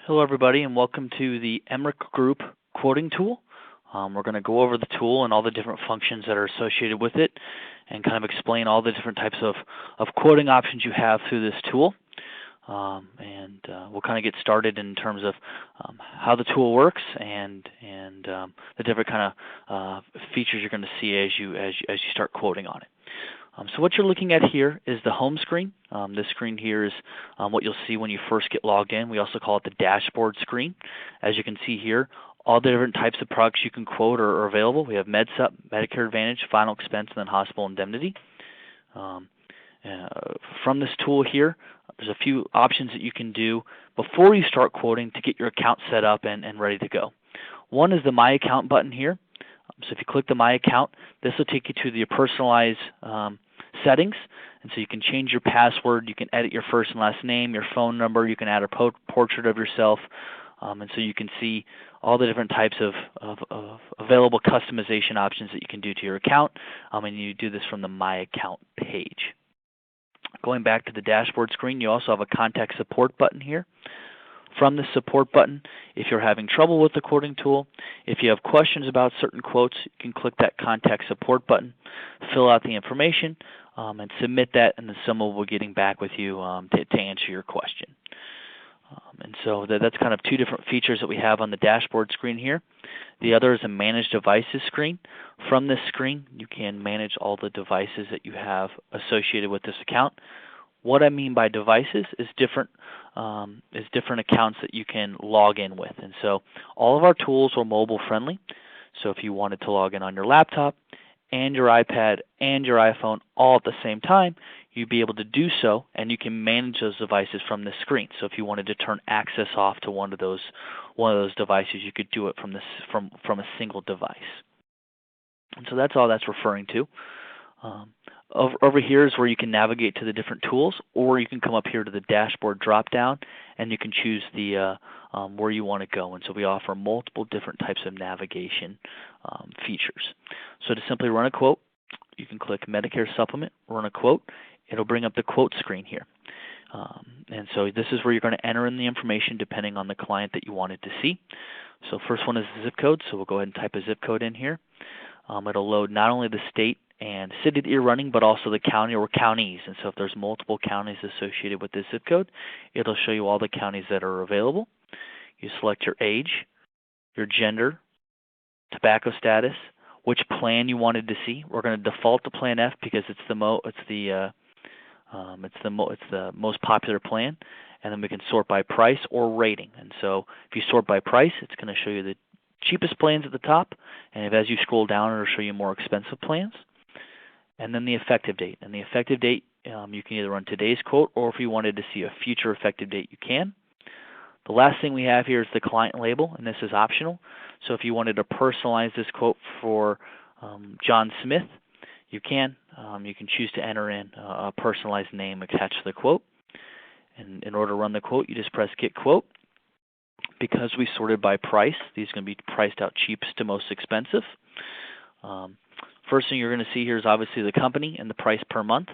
Hello, everybody, and welcome to the Emmerich Group quoting tool. We're going to go over the tool and all the different functions that are associated with it and kind of explain all the different types of quoting options you have through this tool. We'll kind of get started in terms of how the tool works and the different kind of features you're going to see as you start quoting on it. So what you're looking at here is the home screen. This screen here is what you'll see when you first get logged in. We also call it the dashboard screen. As you can see here, all the different types of products you can quote are available. We have MedSup, Medicare Advantage, Final Expense, and then Hospital Indemnity. From this tool here, there's a few options that you can do before you start quoting to get your account set up and ready to go. One is the My Account button here. So if you click the My Account, this will take you to the personalized settings, and so you can change your password, you can edit your first and last name, your phone number, you can add a portrait of yourself, and so you can see all the different types of available customization options that you can do to your account, and you do this from the My Account page. Going back to the dashboard screen, you also have a contact support button here. From the support button, if you're having trouble with the quoting tool, if you have questions about certain quotes, you can click that contact support button, fill out the information, and submit that, and then someone will be getting back with you to answer your question. And so that's kind of two different features that we have on the dashboard screen here. The other is a Manage Devices screen. From this screen, you can manage all the devices that you have associated with this account. What I mean by devices is different accounts that you can log in with. And so all of our tools are mobile friendly. So if you wanted to log in on your laptop and your iPad and your iPhone all at the same time, you'd be able to do so, and you can manage those devices from this screen. So if you wanted to turn access off to one of those devices, you could do it from a single device. And so that's all that's referring to. Over here is where you can navigate to the different tools, or you can come up here to the dashboard drop down and you can choose the where you want to go. And so we offer multiple different types of navigation features. So to simply run a quote, you can click Medicare Supplement, run a quote. It'll bring up the quote screen here. And so this is where you're going to enter in the information depending on the client that you wanted to see. So first one is the zip code, so we'll go ahead and type a zip code in here. It'll load not only the state and city that you're running, but also the county or counties. And so if there's multiple counties associated with this zip code, it'll show you all the counties that are available. You select your age, your gender, tobacco status, which plan you wanted to see. We're going to default to Plan F because it's the most popular plan, and then we can sort by price or rating. And so if you sort by price, it's going to show you the cheapest plans at the top, and as you scroll down, it'll show you more expensive plans. And then the effective date. And the effective date, you can either run today's quote, or if you wanted to see a future effective date, you can. The last thing we have here is the client label, and this is optional. So if you wanted to personalize this quote for John Smith, you can. You can choose to enter in a personalized name attached to the quote. And in order to run the quote, you just press Get Quote. Because we sorted by price, these are going to be priced out cheapest to most expensive. First thing you're going to see here is obviously the company and the price per month,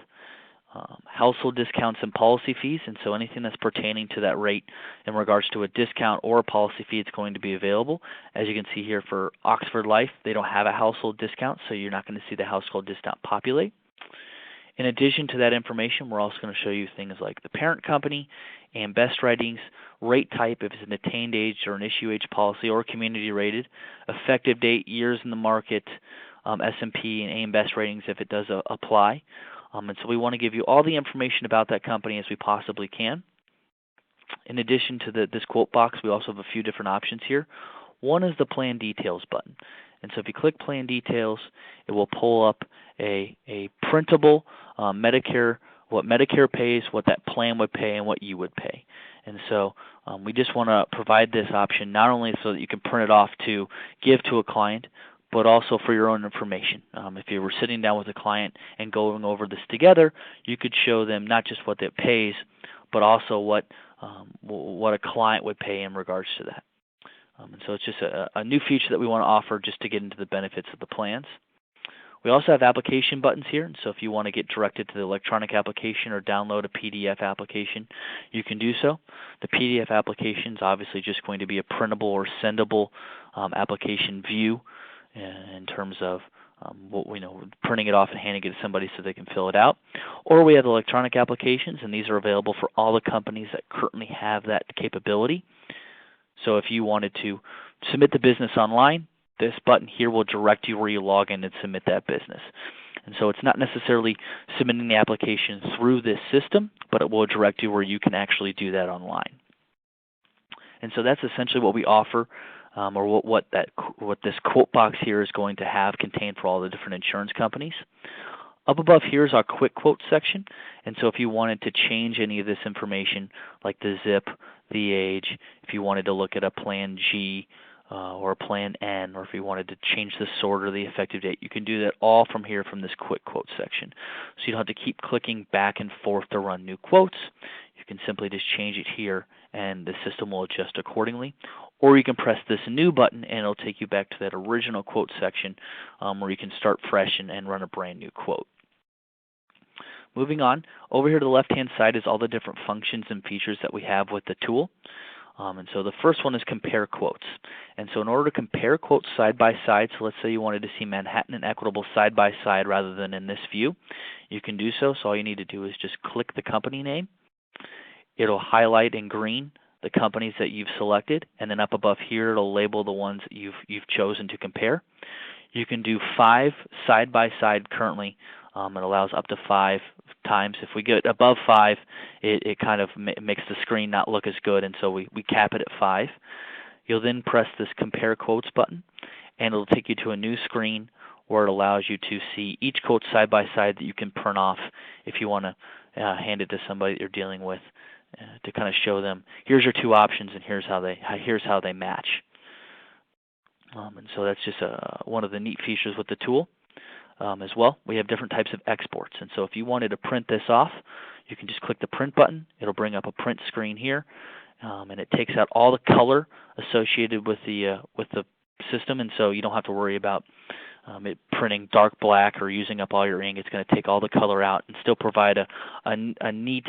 household discounts and policy fees, and so anything that's pertaining to that rate in regards to a discount or a policy fee, it's going to be available. As you can see here for Oxford Life, they don't have a household discount, so you're not going to see the household discount populate. In addition to that information, we're also going to show you things like the parent company and best writings, rate type if it's an attained age or an issue age policy or community rated, effective date, years in the market, S&P and AM Best ratings if it does apply. And so we want to give you all the information about that company as we possibly can. In addition to this quote box, we also have a few different options here. One is the Plan Details button. And so if you click Plan Details, it will pull up a printable Medicare, what Medicare pays, what that plan would pay, and what you would pay. And so we just want to provide this option not only so that you can print it off to give to a client, but also for your own information. If you were sitting down with a client and going over this together, you could show them not just what it pays, but also what a client would pay in regards to that. And so it's just a new feature that we want to offer just to get into the benefits of the plans. We also have application buttons here, and so if you want to get directed to the electronic application or download a PDF application, you can do so. The PDF application is obviously just going to be a printable or sendable application view in terms of printing it off and handing it to somebody so they can fill it out. Or we have electronic applications, and these are available for all the companies that currently have that capability. So if you wanted to submit the business online, this button here will direct you where you log in and submit that business. And so it's not necessarily submitting the application through this system, but it will direct you where you can actually do that online. And so that's essentially what we offer, or what this quote box here is going to have contained for all the different insurance companies. Up above here is our quick quote section, and so if you wanted to change any of this information, like the zip, the age, if you wanted to look at a plan G or a plan N, or if you wanted to change the sort or the effective date, you can do that all from here from this quick quote section. So you don't have to keep clicking back and forth to run new quotes. You can simply just change it here and the system will adjust accordingly. Or you can press this new button and it'll take you back to that original quote section where you can start fresh and run a brand new quote. Moving on, over here to the left-hand side is all the different functions and features that we have with the tool. And so the first one is compare quotes. And so in order to compare quotes side by side, so let's say you wanted to see Manhattan and Equitable side by side rather than in this view, you can do so. So all you need to do is just click the company name. It'll highlight in green the companies that you've selected, and then up above here it'll label the ones that you've chosen to compare. You can do 5 side by side currently. It allows up to 5 times. If we get above 5, it kind of makes the screen not look as good, and so we cap it at 5. You'll then press this Compare Quotes button, and it'll take you to a new screen where it allows you to see each quote side by side that you can print off if you want to hand it to somebody that you're dealing with to kind of show them, here's your 2 options, and here's how they match. And so that's just one of the neat features with the tool. As well, we have different types of exports, and so if you wanted to print this off, you can just click the print button. It'll bring up a print screen here, and it takes out all the color associated with the system, and so you don't have to worry about it printing dark black or using up all your ink. It's going to take all the color out and still provide a neat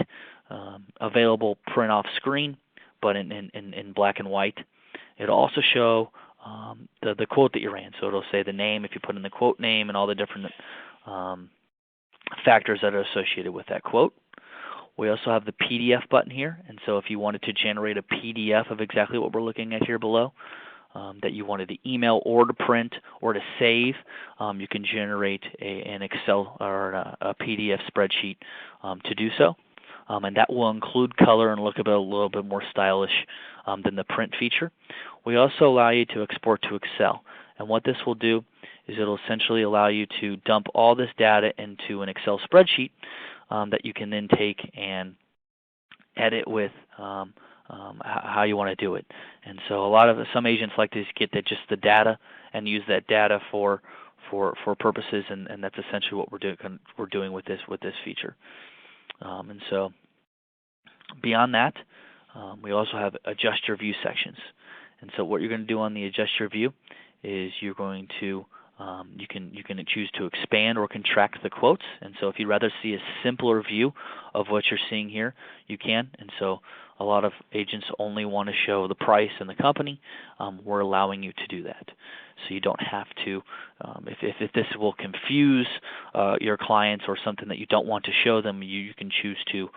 available print off screen, but in black and white. It'll also show the quote that you ran. So it'll say the name if you put in the quote name and all the different factors that are associated with that quote. We also have the PDF button here, and so if you wanted to generate a PDF of exactly what we're looking at here below, that you wanted to email or to print or to save, you can generate an Excel or a PDF spreadsheet to do so. And that will include color and look a little bit more stylish than the print feature. We also allow you to export to Excel. And what this will do is it'll essentially allow you to dump all this data into an Excel spreadsheet that you can then take and edit with how you want to do it. And so some agents like to get just the data and use that data for purposes, and that's essentially what we're doing with this feature. And so beyond that, we also have adjust your view sections. And so what you're going to do on the adjust your view is you're going to you can choose to expand or contract the quotes. And so if you'd rather see a simpler view of what you're seeing here, you can. And so a lot of agents only want to show the price and the company. We're allowing you to do that. So you don't have to, if this will confuse your clients or something that you don't want to show them, you can choose to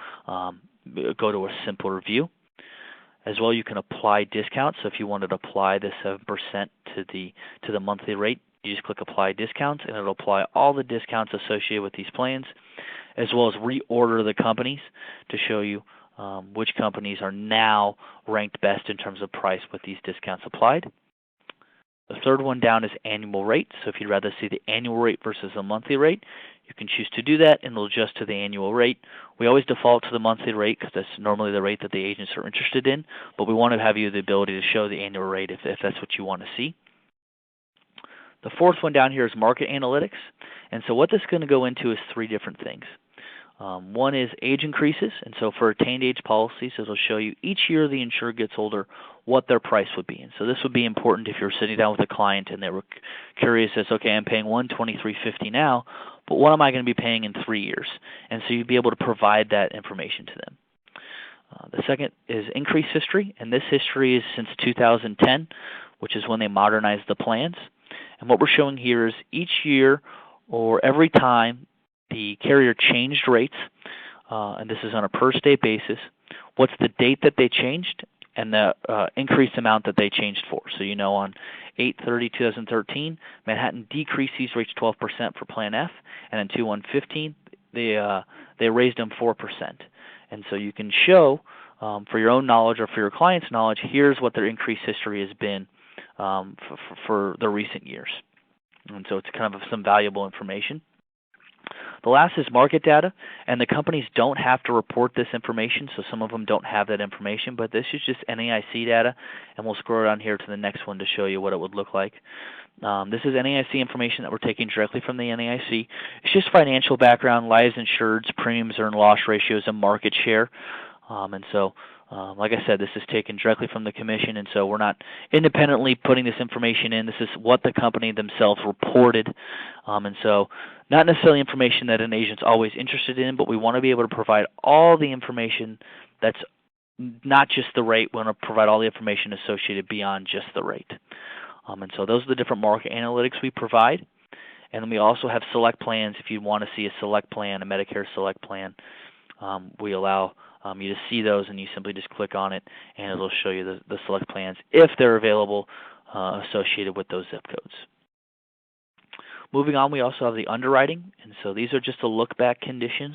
go to a simpler view. As well, you can apply discounts. So if you wanted to apply the 7% to the monthly rate, you just click Apply Discounts, and it'll apply all the discounts associated with these plans, as well as reorder the companies to show you which companies are now ranked best in terms of price with these discounts applied. The third one down is annual rate. So if you'd rather see the annual rate versus the monthly rate, you can choose to do that, and it'll adjust to the annual rate. We always default to the monthly rate because that's normally the rate that the agents are interested in, but we want to have you the ability to show the annual rate if that's what you want to see. The fourth one down here is market analytics. And so what this is going to go into is 3 different things. One is age increases, and so for attained age policies, it'll show you each year the insured gets older what their price would be. And so this would be important if you're sitting down with a client and they were curious as, okay, I'm paying $123.50 now, but what am I going to be paying in 3 years? And so you'd be able to provide that information to them. The second is increase history, and this history is since 2010, which is when they modernized the plans. And what we're showing here is each year or every time the carrier changed rates, and this is on a per state basis, what's the date that they changed and the increased amount that they changed for. So on 8/30/2013, Manhattan decreased these rates 12% for Plan F, and in 2/1/15, they raised them 4%. And so you can show, for your own knowledge or for your client's knowledge, here's what their increase history has been for the recent years. And so it's kind of some valuable information. The last is market data, and the companies don't have to report this information, so some of them don't have that information, but this is just NAIC data, and we'll scroll down here to the next one to show you what it would look like. This is NAIC information that we're taking directly from the NAIC. It's just financial background, lives insured, premiums earned, loss ratios, and market share. Like I said, this is taken directly from the commission, and so we're not independently putting this information in. This is what the company themselves reported, and so not necessarily information that an agent's always interested in, but we want to be able to provide all the information that's not just the rate. We want to provide all the information associated beyond just the rate. And so those are the different market analytics we provide. And then we also have select plans. If you want to see a select plan, a Medicare select plan, we allow you to see those, and you simply just click on it, and it'll show you the select plans if they're available associated with those zip codes. Moving on, we also have the underwriting, and so these are just the look-back conditions.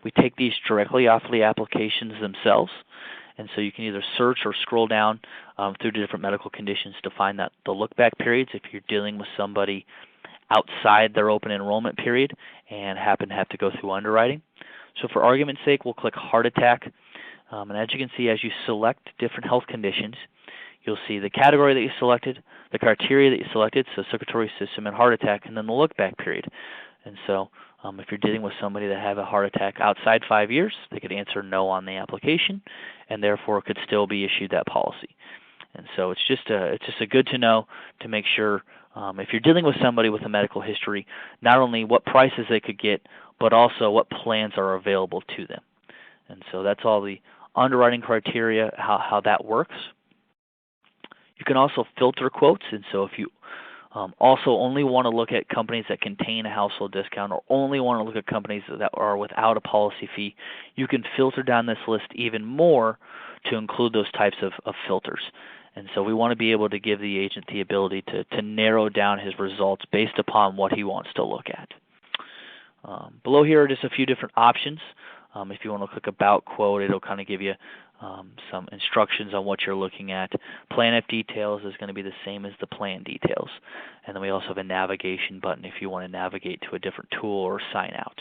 We take these directly off the applications themselves, and so you can either search or scroll down through the different medical conditions to find that the look-back periods if you're dealing with somebody outside their open enrollment period and happen to have to go through underwriting. So for argument's sake, we'll click heart attack, and as you can see, as you select different health conditions, you'll see the category that you selected, the criteria that you selected, so circulatory system and heart attack, and then the look-back period. And so if you're dealing with somebody that have a heart attack outside 5 years, they could answer no on the application, and therefore could still be issued that policy. And so it's just a good to know to make sure if you're dealing with somebody with a medical history, not only what prices they could get, but also what plans are available to them. And so that's all the underwriting criteria, how that works. You can also filter quotes, and so if you also only want to look at companies that contain a household discount or only want to look at companies that are without a policy fee, you can filter down this list even more to include those types of filters. And so we want to be able to give the agent the ability to narrow down his results based upon what he wants to look at. Below here are just a few different options. If you want to click About Quote, it'll kind of give you some instructions on what you're looking at. Plan F details is going to be the same as the plan details. And then we also have a navigation button if you want to navigate to a different tool or sign out.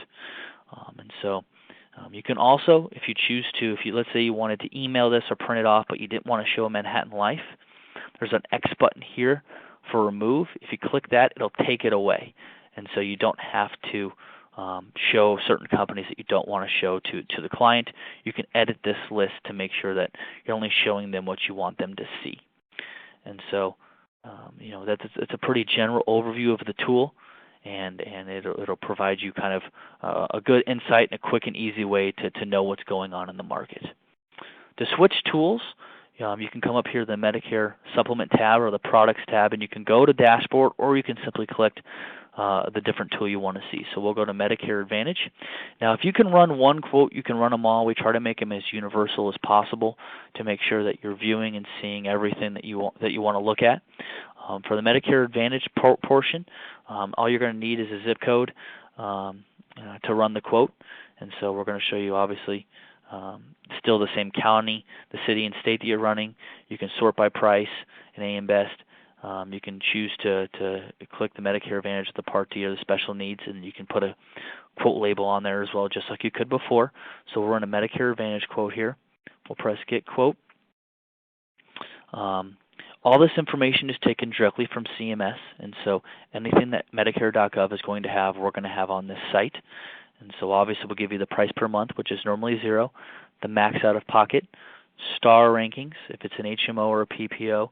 You can also, if you choose to, let's say you wanted to email this or print it off, but you didn't want to show Manhattan Life, there's an X button here for remove. If you click that, it'll take it away. And so you don't have to show certain companies that you don't want to show to the client. You can edit this list to make sure that you're only showing them what you want them to see. And so, it's a pretty general overview of the tool, and it'll provide you kind of a good insight and a quick and easy way to know what's going on in the market. To switch tools, you can come up here to the Medicare Supplement tab or the Products tab, and you can go to Dashboard, or you can simply click the different tool you want to see. So we'll go to Medicare Advantage. Now, if you can run one quote, you can run them all. We try to make them as universal as possible to make sure that you're viewing and seeing everything that you want to look at. For the Medicare Advantage portion, all you're going to need is a zip code to run the quote. And so we're going to show you, obviously, still the same county, the city and state that you're running. You can sort by price and AM Best. You can choose to click the Medicare Advantage, the Part D, or the Special Needs, and you can put a quote label on there as well, just like you could before. So we'll run a Medicare Advantage quote here. We'll press Get Quote. All this information is taken directly from CMS, and so anything that Medicare.gov is going to have, we're going to have on this site. And so obviously we'll give you the price per month, which is normally 0, the max out of pocket, star rankings, if it's an HMO or a PPO.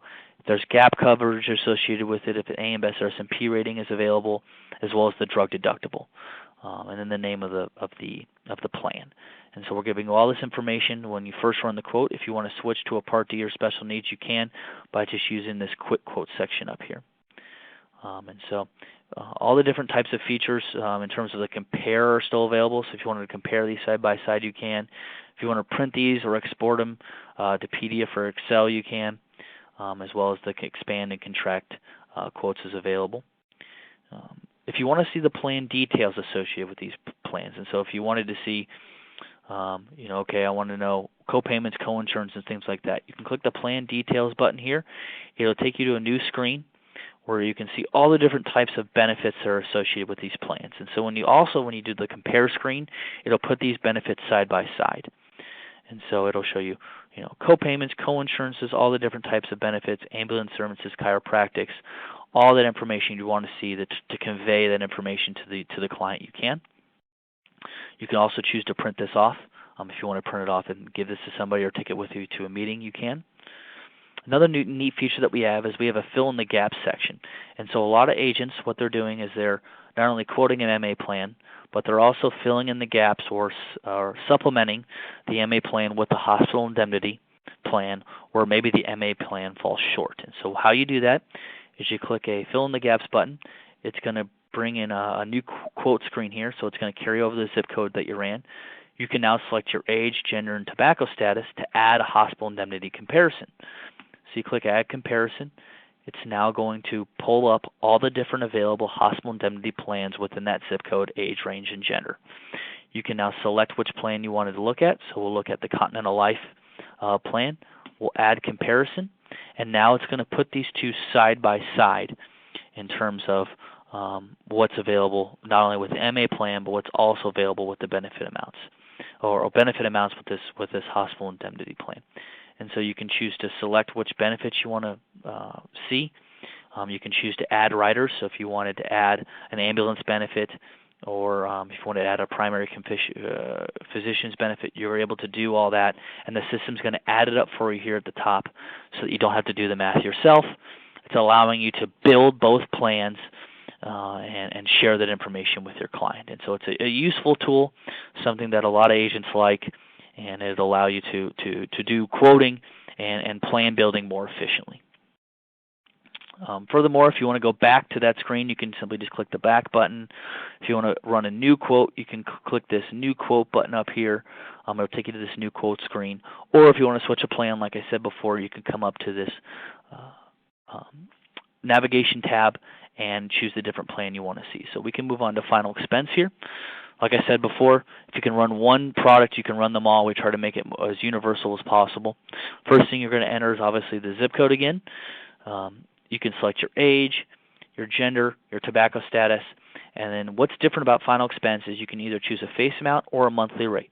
There's gap coverage associated with it if an AM Best or S&P rating is available, as well as the drug deductible, and then the name of the plan. And so we're giving you all this information when you first run the quote. If you want to switch to a Part D or special needs, you can by just using this quick quote section up here. All the different types of features in terms of the compare are still available. So if you wanted to compare these side by side, you can. If you want to print these or export them to PDF or Excel, you can, as well as the expand and contract quotes is available. If you want to see the plan details associated with these plans, and so if you wanted to see, okay, I want to know co-payments, co-insurance, and things like that, you can click the plan details button here. It'll take you to a new screen where you can see all the different types of benefits that are associated with these plans. And so when you do the compare screen, it'll put these benefits side by side. And so it'll show you, co-payments, co-insurances, all the different types of benefits, ambulance services, chiropractics, all that information you want to see to convey that information to the client. You can. You can also choose to print this off. If you want to print it off and give this to somebody or take it with you to a meeting, you can. Another neat feature that we have is we have a fill in the gaps section. And so a lot of agents, what they're doing is they're not only quoting an MA plan, but they're also filling in the gaps or supplementing the MA plan with the hospital indemnity plan, or maybe the MA plan falls short. And so how you do that is you click a fill in the gaps button. It's going to bring in a new quote screen here, so it's going to carry over the zip code that you ran. You can now select your age, gender, and tobacco status to add a hospital indemnity comparison. So you click Add Comparison. It's now going to pull up all the different available hospital indemnity plans within that zip code, age, range, and gender. You can now select which plan you wanted to look at. So we'll look at the Continental Life plan. We'll add comparison, and now it's going to put these two side by side in terms of what's available not only with the MA plan, but what's also available with the benefit amounts, or benefit amounts with this hospital indemnity plan. And so you can choose to select which benefits you want to see. You can choose to add riders. So if you wanted to add an ambulance benefit, or if you want to add a primary physician's benefit, you're able to do all that. And the system's going to add it up for you here at the top so that you don't have to do the math yourself. It's allowing you to build both plans and share that information with your client. And so it's a useful tool, something that a lot of agents like, and it'll allow you to do quoting and plan building more efficiently. Furthermore, if you want to go back to that screen, you can simply just click the back button. If you want to run a new quote, you can click this new quote button up here. It'll take you to this new quote screen. Or if you want to switch a plan, like I said before, you can come up to this navigation tab and choose the different plan you want to see. So we can move on to final expense here. Like I said before, if you can run one product, you can run them all. We try to make it as universal as possible. First thing you're going to enter is obviously the zip code again. You can select your age, your gender, your tobacco status, and then what's different about final expense is you can either choose a face amount or a monthly rate.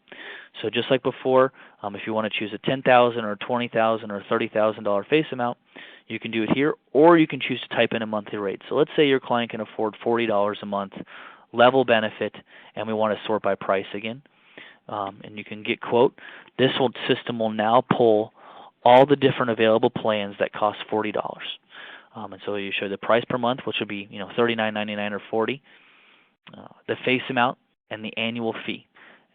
So just like before, if you want to choose a $10,000 or $20,000 or $30,000 face amount, you can do it here, or you can choose to type in a monthly rate. So let's say your client can afford $40 a month, level benefit, and we want to sort by price again. And you can get quote. This system will now pull all the different available plans that cost $40. And so you show the price per month, which would be $39.99 or $40, the face amount, and the annual fee.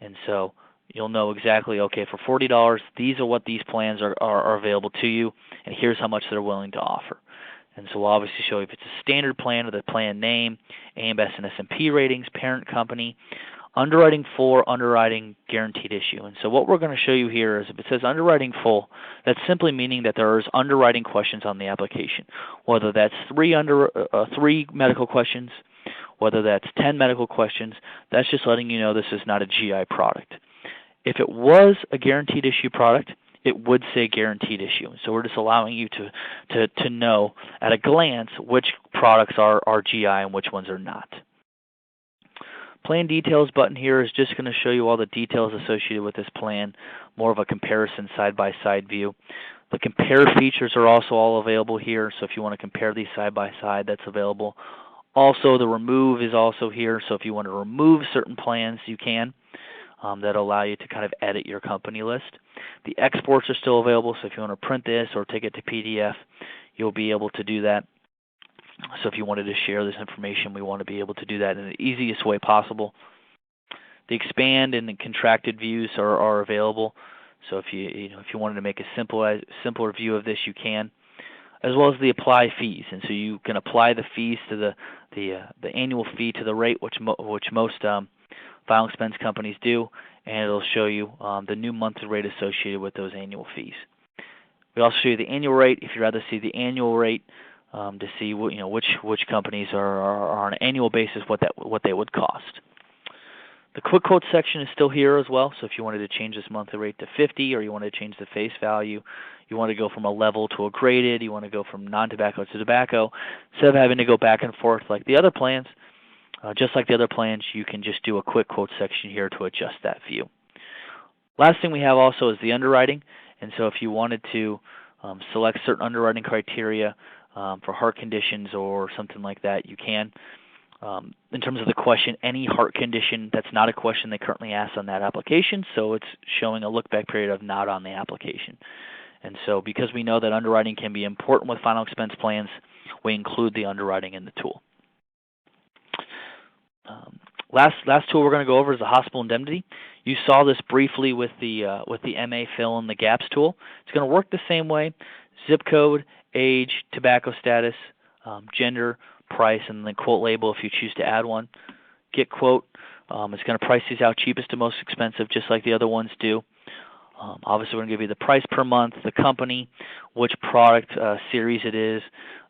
And so you'll know exactly, okay, for $40, these are what these plans are available to you, and here's how much they're willing to offer. And so we'll obviously show you if it's a standard plan with a plan name, AM Best and S&P ratings, parent company, underwriting full, underwriting guaranteed issue. And so what we're going to show you here is if it says underwriting full, that's simply meaning that there is underwriting questions on the application, whether that's three medical questions, whether that's 10 medical questions. That's just letting you know this is not a GI product. If it was a guaranteed issue product, it would say guaranteed issue. So we're just allowing you to know at a glance which products are GI and which ones are not. Plan details button here is just going to show you all the details associated with this plan, more of a comparison side-by-side view. The compare features are also all available here, so if you want to compare these side by side, that's available. Also, the remove is also here, so if you want to remove certain plans, you can. That'll allow you to kind of edit your company list. The exports are still available, so if you want to print this or take it to PDF, you'll be able to do that. So if you wanted to share this information, we want to be able to do that in the easiest way possible. The expand and the contracted views are available. So if you wanted to make a simpler view of this, you can, as well as the apply fees. And so you can apply the fees to the annual fee to the rate, which most final expense companies do, and it'll show you the new monthly rate associated with those annual fees. We also show you the annual rate if you'd rather see the annual rate to see which companies are on an annual basis what they would cost. The quick quote section is still here as well, so if you wanted to change this monthly rate to 50, or you want to change the face value, you want to go from a level to a graded, you want to go from non-tobacco to tobacco, instead of having to go back and forth like the other plans, just like the other plans, you can just do a quick quote section here to adjust that view. Last thing we have also is the underwriting, and so if you wanted to select certain underwriting criteria for heart conditions or something like that, you can. In terms of the question, any heart condition, that's not a question they currently ask on that application, so it's showing a look-back period of not on the application. And so because we know that underwriting can be important with final expense plans, we include the underwriting in the tool. Last tool we're going to go over is the hospital indemnity. You saw this briefly with the MA fill in the gaps tool. It's going to work the same way: zip code, age, tobacco status, gender, price, and then quote label if you choose to add one. Get quote. It's going to price these out cheapest to most expensive, just like the other ones do. Obviously, we're going to give you the price per month, the company, which product series it is,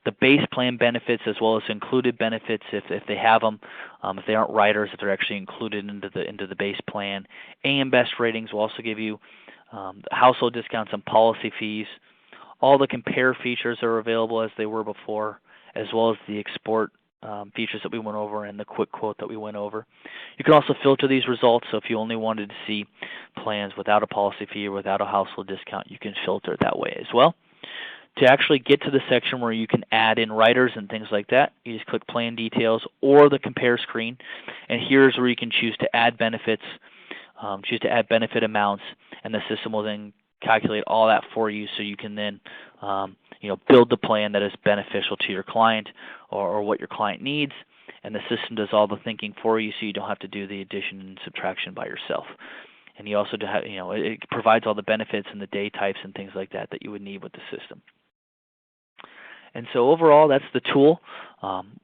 the base plan benefits as well as included benefits if they have them, if they aren't riders, if they're actually included into the base plan. AM Best ratings will also give you household discounts and policy fees. All the compare features are available as they were before, as well as the export features that we went over and the quick quote that we went over. You can also filter these results, so if you only wanted to see plans without a policy fee or without a household discount, you can filter it that way as well. To actually get to the section where you can add in riders and things like that, you just click Plan Details or the Compare screen, and here's where you can choose to add benefits, choose to add benefit amounts, and the system will then calculate all that for you, so you can then build the plan that is beneficial to your client or what your client needs, and the system does all the thinking for you, so you don't have to do the addition and subtraction by yourself. And you also have, it provides all the benefits and the day types and things like that you would need with the system. And so overall, that's the tool.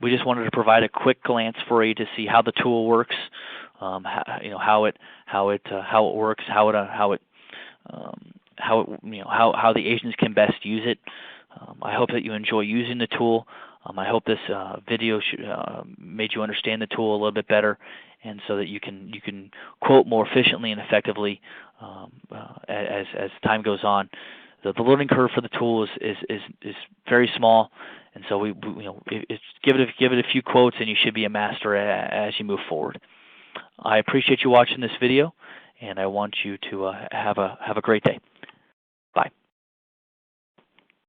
We just wanted to provide a quick glance for you to see how the tool works, how it works, how the agents can best use it. I hope that you enjoy using the tool. I hope this video made you understand the tool a little bit better, and so that you can quote more efficiently and effectively as time goes on. The learning curve for the tool is very small, and so give it a few quotes, and you should be a master as you move forward. I appreciate you watching this video, and I want you to have a great day.